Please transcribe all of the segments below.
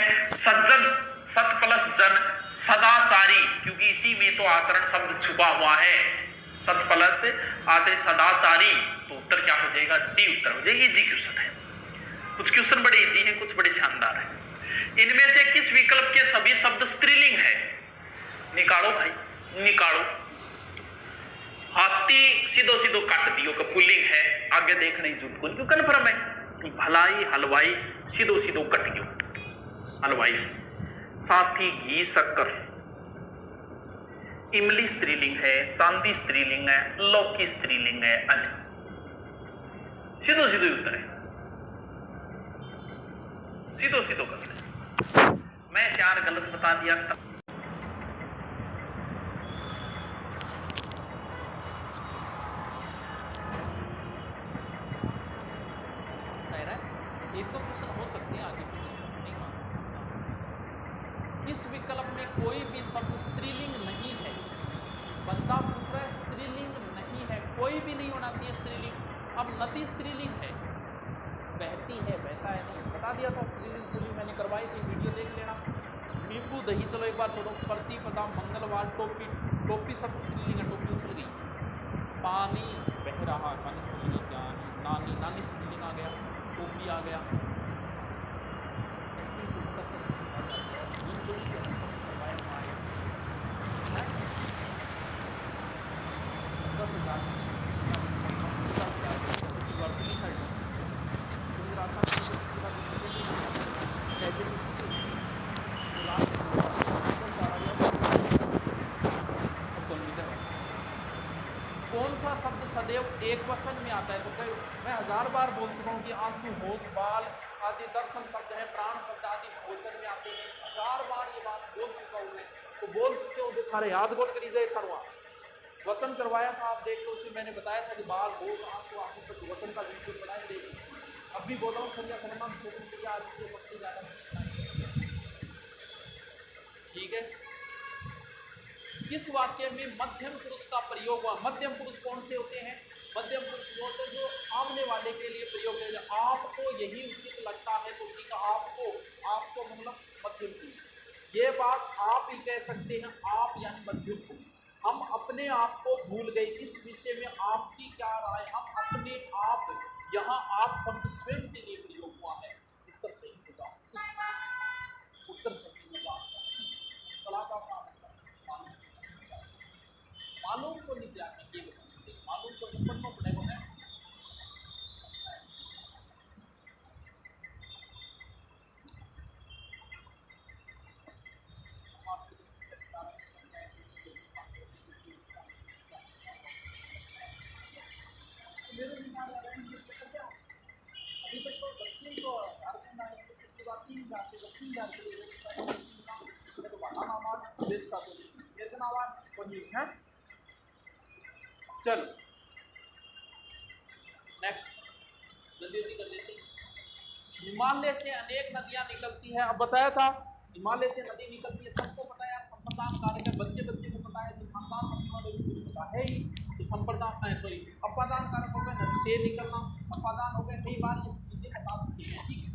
सज्जन, सत प्लस जन, सदाचारी, क्योंकि इसी में तो आचरण शब्द छुपा हुआ है। सत प्लस आचरण सदाचारी, तो उत्तर क्या हो जाएगा? डी उत्तर हो जाएगा। इजी क्वेश्चन है, कुछ क्वेश्चन बड़े इजी हैं, कुछ बड़े शानदार हैं। इनमें से किस विकल्प के सभी शब्द स्त्रीलिंग है? निकालो भाई, निकालो। हाथी सीधो सीधो काट दियो का पुल्लिंग है, आगे देखने की जरूरत क्यों? कन्फर्म है। भलाई हलवाई सीधो सीधो कट गयो, हलवाई। साथी घी शक्कर, इमली स्त्रीलिंग है, चांदी स्त्रीलिंग है, लौकी स्त्रीलिंग है, अन्य सीधो सीधो उत्तर है, सीधो सीधो कर ले। मैं 4 गलत बता दिया था। एक तो क्वेश्चन हो सकते हैं, आगे नहीं मालूम। इस विकल्प में कोई भी शब्द स्त्रीलिंग नहीं है। बंदा पूछ रहा है स्त्रीलिंग नहीं है, कोई भी नहीं होना चाहिए स्त्रीलिंग। अब नदी स्त्रीलिंग है, बहती है, बहता है, नहीं बता दिया था स्त्रीलिंग पुलिंग, मैंने करवाई थी, वीडियो देख लेना। नींबू दही, चलो एक बार छोड़ो। प्रतिपदा, मंगलवार, टोपी, टोपी शब्द स्त्रीलिंग है, टोपी उछल गई। पानी बह रहा, पानी स्त्रीलिंग, जानी, नानी, नानी स्त्रीलिंग आ गया, टोपी आ गया। ऐसे ही उत्तर कौन सा शब्द सदैव एक वचन में आता है? तो मैं 1000 बार बोल चुका हूँ कि आंसू, होश, बाल आदि दर्शन शब्द है, प्राण शब्द आदि भोजन में आते हैं। 1000 बार ये बात बोल चुका हूँ मैं, तो बोल चुके हो जो थारे याद गोल करी जाए थारुआ वचन करवाया था, आप देख लो। उसे मैंने बताया था कि बाल, होश, आंसू आदि शब्द वचन का वीडियो बनाए देगी। अब भी बोल रहा हूँ, संज्ञा, सर्वनाम, विशेषण, क्रिया आदि से सबसे ज्यादा पूछना है। ठीक है। किस वाक्य में मध्यम पुरुष का प्रयोग हुआ? मध्यम पुरुष कौन से होते हैं? मध्यम पुरुष वो होते हैं जो सामने वाले के लिए प्रयोग किया जाए। आपको यही उचित लगता है तो ठीक है, आपको मतलब मध्यम पुरुष। ये बात आप ही कह सकते हैं, आप यानी मध्यम पुरुष। हम अपने आप को भूल गए, इस विषय में आपकी क्या राय? हम अपने आप, यहाँ आप शब्द स्वयं के लिए प्रयोग हुआ है। उत्तर सही होगा सी, उत्तर सही होगा सी। सलाह का काम मालूम को नहीं त्याग, ये मालूम को तो पढ़ना पड़ेगा है। अभी तक तो बच्चे को झारखंड आए तो बात नहीं जाते, दक्षिण झारखंड तो बढ़ाना आवाज देश का तो एक आवाज बनी है। चल नेक्स्ट जल्दी जल्दी कर लेते हैं। हिमालय से अनेक नदियां निकलती है। अब बताया था हिमालय से नदी निकलती है, सबको पता है यार। संप्रदान कारक है, बच्चे बच्चे को पता है, जो खानदान रखने वाले को पता है ही। तो संप्रदान सॉरी अपादान कारक हो गए, से निकलना, अपादान हो गए, कई बार ये बता देते हैं। ठीक है।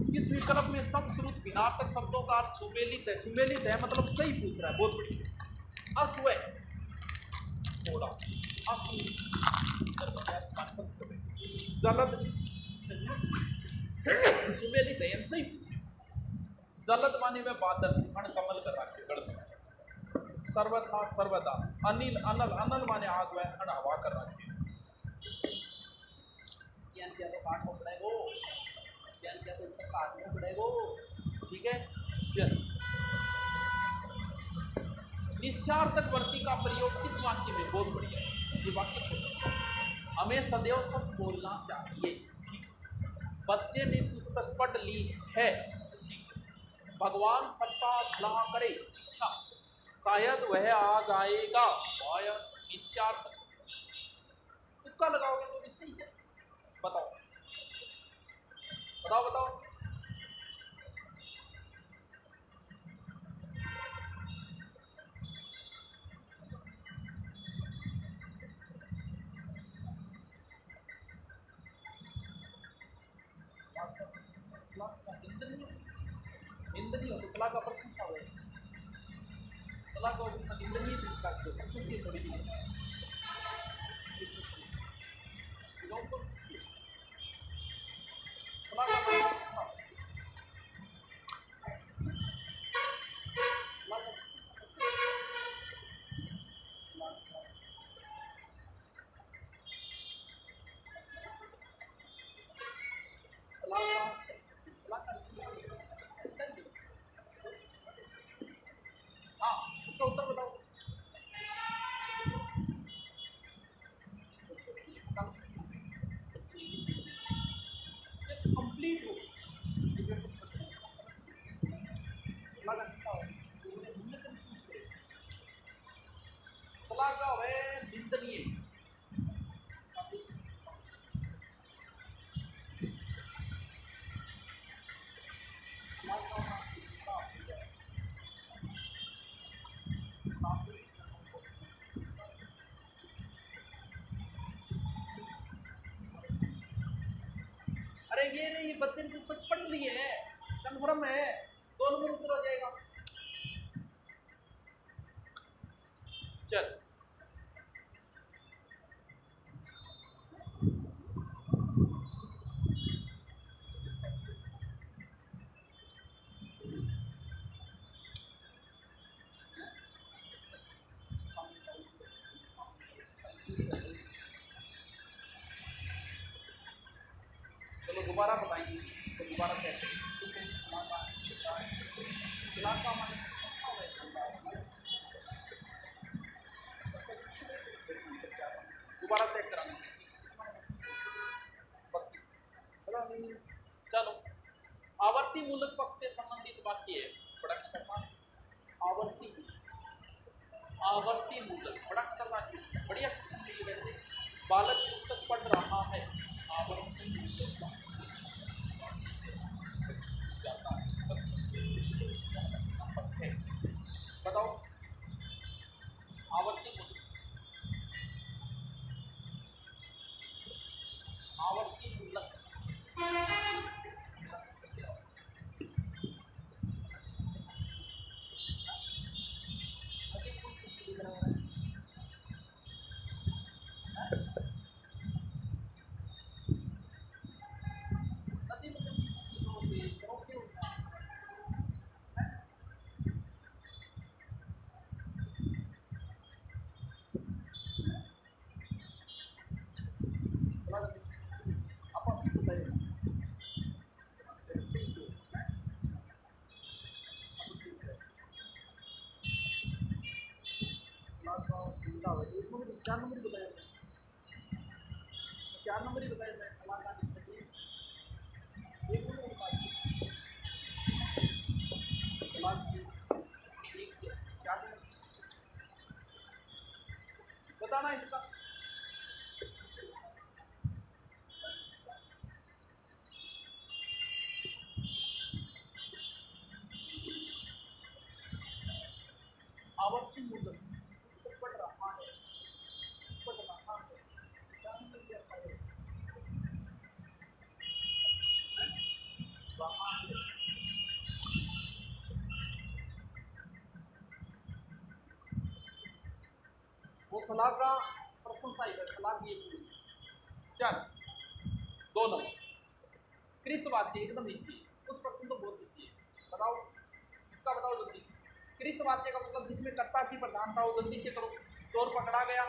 किस विकल्प में शब्द श्रुत भिन्नार्थक शब्दों का अर्थ सुमेलित है? सुमेलित है मतलब सही पूछ रहा है, बहुत बढ़िया। अश्व, घोड़ा, जलद, सुमेलित है सही पूछे। जलद माने में बादल, अण कमल कर रखे गढ़। सर्वथा सर्वदा, अनिल, अनल, अनल माने आग वह, अण हवा कर रखे। ज्ञान क्या तो काटना पड़ेगा, ज्ञान क्या तो उत्तर काटना पड़ेगा। ठीक है। चल निश्चार्थक वर्ती का प्रयोग किस वाक्य में? बहुत बढ़िया है ये वाक्य, छोटा सा। हमें सदैव सच बोलना चाहिए। ठीक। बच्चे ने पुस्तक पढ़ ली है। ठीक। भगवान सबका भला करे, अच्छा, शायद वह आ जाएगा, निश्चार्थक। तुक्का लगाओगे तो भी सही है। बताओ बताओ बताओ। सलाह का प्रशंसा हुआ सलाह को निंदनीय तरीका की प्रशंसीय थोड़ी दी सलाह का प्रशंसा सलाह का हाँ उसका उत्तर बताओ कंप्लीट हो सलाह का सलाह का है निंदनीय अरे ये नहीं ये बच्चे ने पुस्तक पढ़ ली है कन्फर्म है 2 नंबर उत्तर हो जाएगा चल चलो दोबारा बताएंगे तो दोबारा कहते हैं सलाह का हमारे दोबारा चेक कराना 32 चलो आवर्ती मूलक पक्ष से संबंधित वाक्य है बड़ा खतरनाक आवर्ती मूलक बड़ा खतरनाक क्वेश्चन बढ़िया क्वेश्चन है ये वैसे बालक पुस्तक पढ़ रहा है आवर्ती मूलक पक्ष जाता है बताओ आवर्ती मूलक चार नंबर ही बताया बताना इसका आवर्ती मूलक उसको पढ़ रहा है वो सलाह का प्रशंसा ही सलाह की चल 2 नंबर कृतवाच्य एकदम इजी कुछ प्रश्न तो बहुत इजी है बताओ इसका बताओ जल्दी से कृतवाच्य का मतलब जिसमें कर्ता की प्रधानता हो जल्दी से करो चोर पकड़ा गया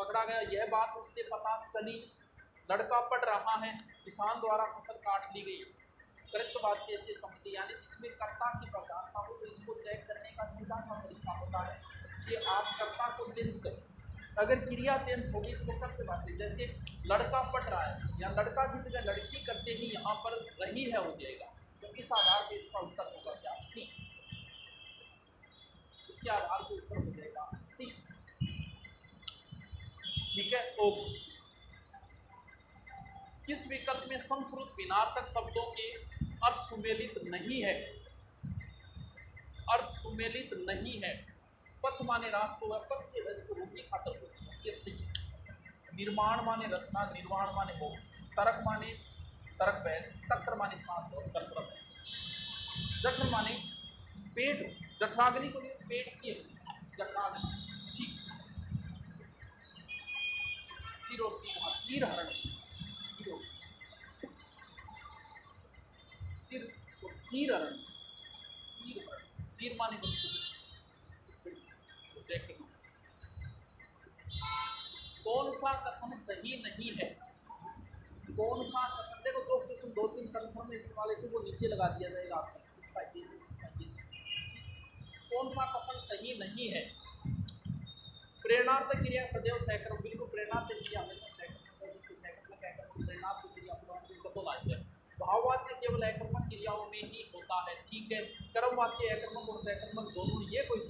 पकड़ा गया यह बात उससे पता चली लड़का पढ़ रहा है किसान द्वारा फसल काट ली गई कृतवाच्य से संबंधी यानी जिसमें कर्ता की प्रधानता हो तो इसको चेक करने का सीधा सा तरीका होता है कि आप कर्ता को चेंज करें अगर क्रिया चेंज होगी तो कृतवाच्य जैसे लड़का पढ़ रहा है या लड़का की जगह लड़की करते ही यहाँ पर रही है हो जाएगा तो इस आधार पर इसका उत्तर होगा क्या सी इसके आधार पर उत्तर हो जाएगा सी ठीक है ओके किस विकल्प में समश्रुत भिन्नार्थक शब्दों के अर्थ सुमेलित नहीं है पथ माने रास्तों व पथ के वजह को रोकने खातर होती है ये सही है निर्माण माने रचना निर्माण माने मोक्ष तरक माने तरक वैध तक्र माने छाछ और कर्तव्य जठर माने पेट, जठराग्नि को पेट की जठराग्नि, ठीक। चीर और चीर, हाँ चीर हरण, चीर और चीर और चीर हरण, चीर हरण, चीर माने जैकेट। कौन सा कथन सही नहीं है? कौन सा कथन, देखो जो किस्म 2-3 कथन में इस्तेमाल है वो नीचे लगा दिया जाएगा आपका, इसका ये, इसका ये। कौन सा कथन सही नहीं है? प्रेरणार्थ क्रिया सदैव सहकर्म, बिल्कुल प्रेरणार्थ क्रिया हमेशा सहकर्म कहकर प्रेरणार्थ क्रिया को ला दिया। भाववाच्य केवल एकर्मक क्रियाओं में ही होता है, ठीक है। कर्मवाच्य एकर्मक और सहकर्मक दोनों, ये कोई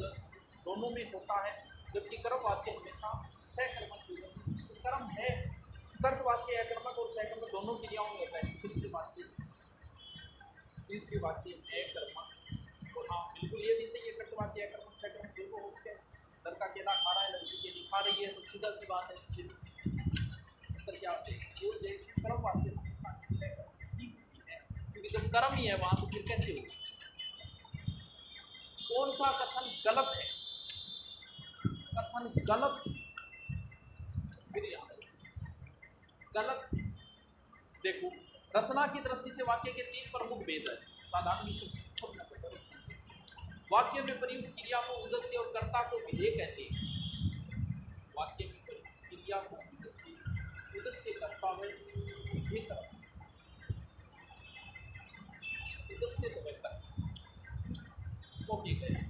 दोनों में होता है, जबकि कर्मवाच्य हमेशा सहकर्मक कर्म है। कर्तवाच्य एकर्मक और सहकर्मक दोनों क्रियाओं में होता है। तृतीयवाच्य एकर्मक, तो हाँ बिल्कुल ये भी सही है। कर्तवाच्य एकर्मक सहकर्मक दोनों हो उसके, लड़का केला खा रहा है, लड़की केली खा रही है, तो सीधा सी बात है उत्तर क्या होते हैं? कर्मवाच्य हमेशा ठीक है, क्योंकि जब कर्म ही है वहां तो फिर कैसे होगा? कौन सा कथन गलत है? कथन गलत, फिर गलत। देखो, रचना की दृष्टि से वाक्य के 3 प्रमुख भेद है। साधारण विशेष वाक्य में प्रयुक्त क्रिया को उद्देश्य और कर्ता को विधेय कहते हैं। वाक्य में प्रयुक्त क्रिया को उद्देश्य कर्ता में विधेय करता, उद्देश्य तो करता वो भी कहे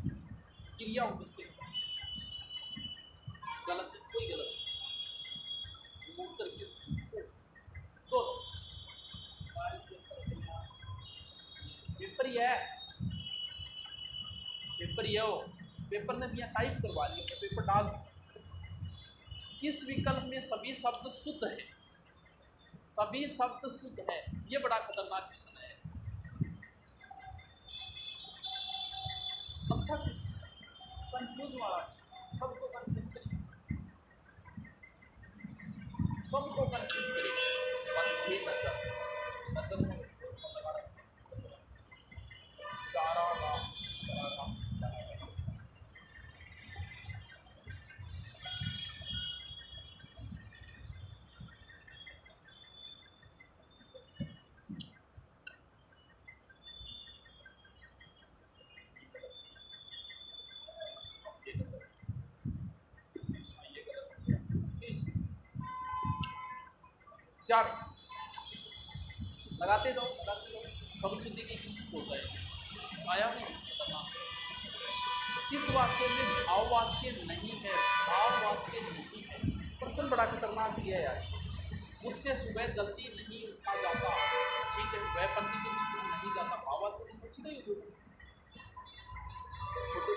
क्रिया उद्देश्य गलत, कोई गलत उत्तर तो पेपर ही है, पेपर ही है वो, पेपर ने भी टाइप करवा लिया, पेपर डाल। किस विकल्प में सभी शब्द शुद्ध है? सभी शब्द शुद्ध है, ये बड़ा खतरनाक क्वेश्चन है। अच्छा क्वेश्चन, कंफ्यूज वाला, सबको कंफ्यूज करेगा, सबको कंफ्यूज करेगा। नजर में चार लगाते जाओ, सब शुद्धि की किसी होता है आया नहीं खतरनाक। किस वाक्य में भाववाच्य नहीं है? भाववाच्य नहीं है, प्रश्न बड़ा खतरनाक दिया है यार। मुझसे सुबह जल्दी नहीं उठा जाता, ठीक है, वह प्रतिदिन स्कूल नहीं जाता, भाववाच्य नहीं, कुछ नहीं हो। छोटे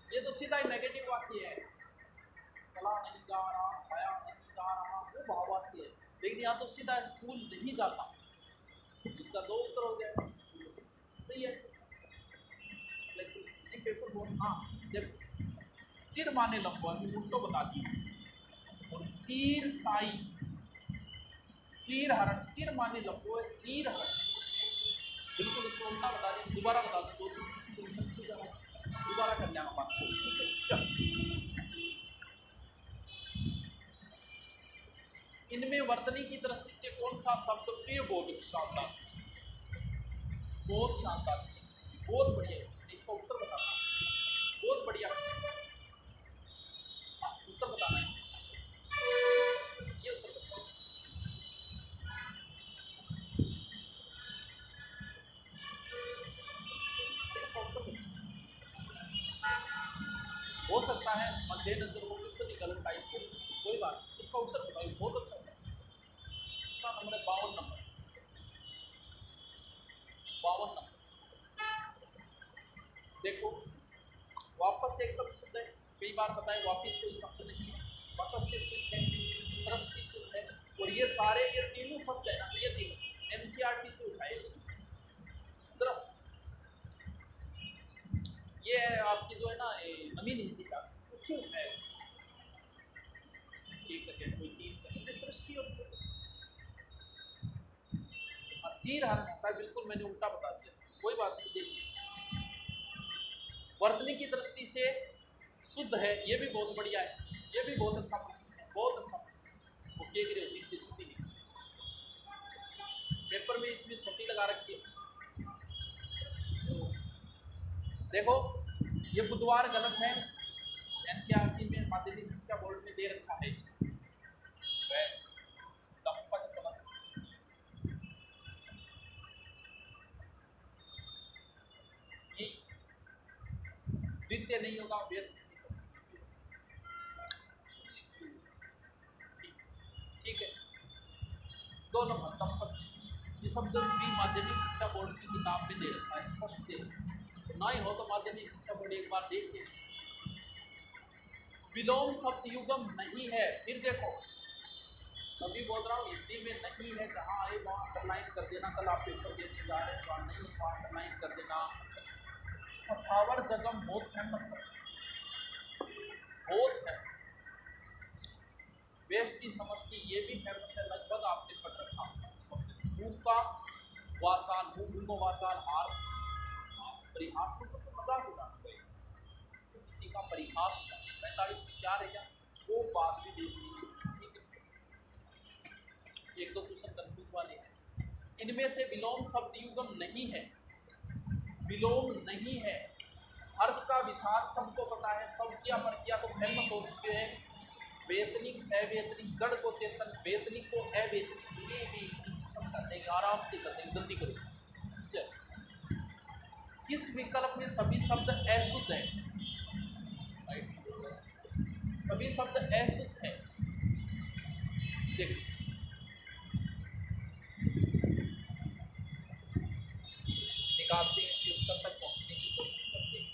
ये तो सीधा ही नेगेटिव वाक्य है, चला नहीं जा रहा, आया नहीं जा रहा, वो भाववाच्य है। लेकिन यहाँ तो सीधा स्कूल नहीं जाता, इसका 2 उत्तर हो गया, सही है। लेकिन पेपर बोर्ड, हाँ जब चिर माने लंबा उल्टो बता दिया, और चीर स्थाई, चीर हरण, चिर माने लंबो है, चीर हरण, बिल्कुल उसको उल्टा बता दिया। दोबारा बता दो, दोबारा कर लेना 500, ठीक है। चल, इनमें वर्तनी की दृष्टि से कौन सा शब्द प्रिय बोधक शानदार, बहुत शानदार, बहुत बढ़िया, इसका उत्तर बताना, बहुत बढ़िया उत्तर बताना है, ये उत्तर बताना। इसका उत्तर हो सकता है मध्य नजर वो किससे निकल टाइप को, कोई बात, इसका उत्तर बताइए, बहुत अच्छा सर। कितना नंबर है? 52 नंबर, 52 नंबर। देखो, वापस से एकदम शुद्ध है, कई बार बताए वापस कोई शब्द नहीं है, वापस से शुद्ध है, सृष्टि शुद्ध है, और ये सारे ये तीनों शब्द है ना, ये तीनों एनसीईआरटी से उठाए दृश्य, ये है आपकी जो है ना नवीन हिंदी का, उससे उठाए ठीक है, कोई 3 सृष्टि और चीर हरण होता है, बिल्कुल मैंने उल्टा बता दिया, कोई बात नहीं। देखिए वर्तनी की दृष्टि से शुद्ध है, ये भी बहुत बढ़िया है, ये भी बहुत अच्छा प्रश्न है, बहुत अच्छा प्रश्न। वो के गिरे होती थी शुद्धि नहीं, पेपर में इसमें छोटी लगा रखी है। देखो ये बुधवार गलत है, एनसीईआरटी में माध्यमिक शिक्षा बोर्ड में दे रखा है इसको। वैसे दंपत प्लस ये द्वितीय नहीं होगा, व्यस्त ठीक है। 2 नंबर दंपत, ये शब्द भी माध्यमिक शिक्षा बोर्ड की किताब में दे रखा है, स्पष्ट दे रखा है, ना ही हो तो माध्यमिक शिक्षा बोर्ड एक बार देख के। विलोम शब्द युगम नहीं है, फिर देखो अभी बोल रहा हूँ हिंदी में नहीं है, जहाँ आए वहाँ अंडरलाइन कर देना, कल आप पेपर देने जा रहे हैं वहाँ नहीं वहाँ अंडरलाइन कर देना। सफावर जगम बहुत फेमस है, बहुत फेमस। वेष्टि समष्टि ये भी फेमस है, लगभग आपने पढ़ रखा। मुंह का वाचाल, मुंह वाचाल हार परिहास को तो मजाक उड़ाना पड़ेगा, तो किसी का परिहास होगा। 45 में 4 है क्या, वो बात भी देख लीजिए, ठीक है। एक दो क्वेश्चन कंफ्यूज वाले हैं, इनमें से विलोम शब्द युगम नहीं है, विलोम नहीं है। हर्ष का विषाद सबको पता है, सब किया पर किया तो फेमस हो चुके हैं। वेतनिक सवेतनिक, जड़ को चेतन, वेतनिक को अवेतनिक, ये भी सब कर देंगे, आराम से कर देंगे, जल्दी करो। चल किस विकल्प में सभी शब्द अशुद्ध है, सभी शब्द अशुद्ध है। देखो निकालते हैं, इसके उत्तर तक पहुंचने की कोशिश करते हैं।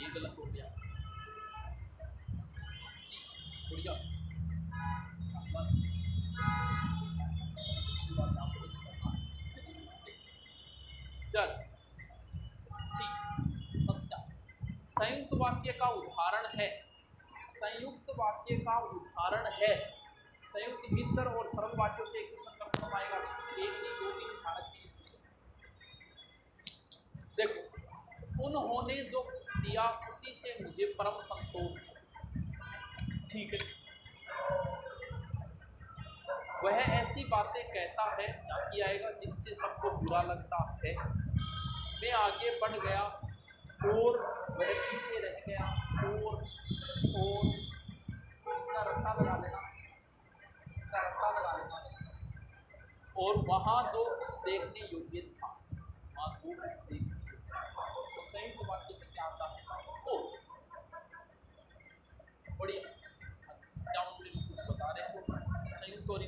ये गलत हो गया, बढ़िया चल सी सत्या संयुक्त वाक्य का उदाहरण है, संयुक्त वाक्य का उदाहरण है। संयुक्त मिश्र और सरल वाक्यों से एक संकल्पना आएगा, एक नहीं 2 3 उदाहरण की। देखो उन्होंने जो कुछ दिया उसी से मुझे परम संतोष है, ठीक है। वह ऐसी बातें कहता है, जाकी आएगा, जिनसे सबको बुरा लगता है। मैं आगे बढ़ गया और वह पीछे रह गया, और इसका रट्टा लगा लेना, इसका रट्टा लगा लेना। और वहाँ जो कुछ देखने योग्य था, वहाँ जो कुछ देखने योग्य था, तो संयुक्त वाक्य में क्या आता है, ओ बढ़िया। कुछ बता रहे हो संयुक्त और